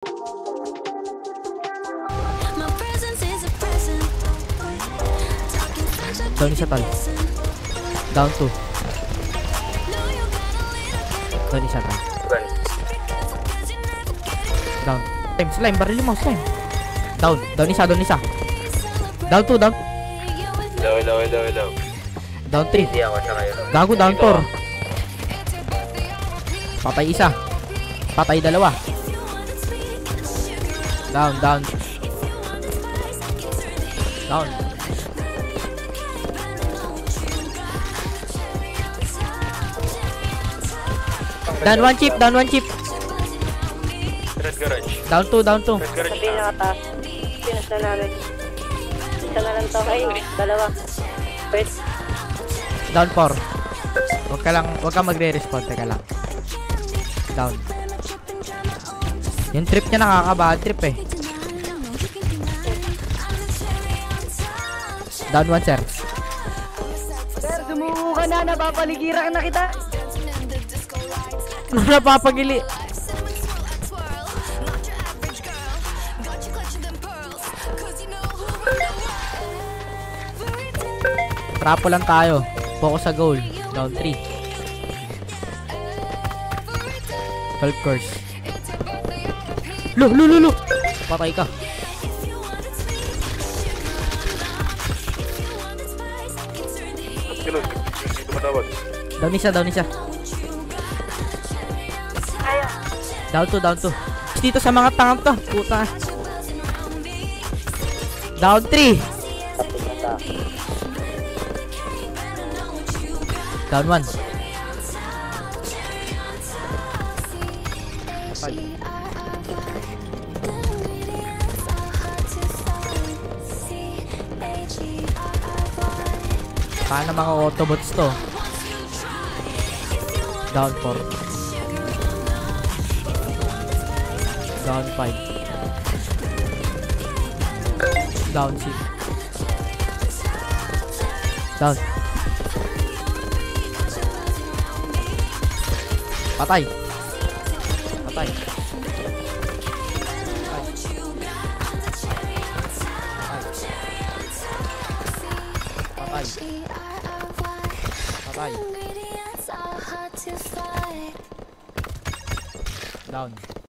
Down isa tal. Down 2. Down isa tal. Down. Slime, baril mo, slime. Down isa. Down 2, down. Hello. Down 3. Hindi ako siya kayo. Gago, down 4. Patay isa. Patay dalawa. Down. Down. Down one chip. Red garage. Down 2. Red garage Sabihin na. na kata. Pinas na namin. Isa na lang to. Ay, dalawa. Wait. Down 4. Wag ka magre-respond. Teka lang. Down. Yung trip niya nakaka-bad trip eh. Down 1, sir. Sir, sumuko ka na. Napapaligiran na kita. Ano napapagili? Trapo lang tayo. Focus sa goal. Down 3. 12 course. Lo. Patay ka. Dito matawag. Down isa. Down 2. Dito sa mga tangang to. Puta. Down 3. Down 1. Paano mga autobots to? Down 4. Down 5. Down 6. Down. Patay. Down.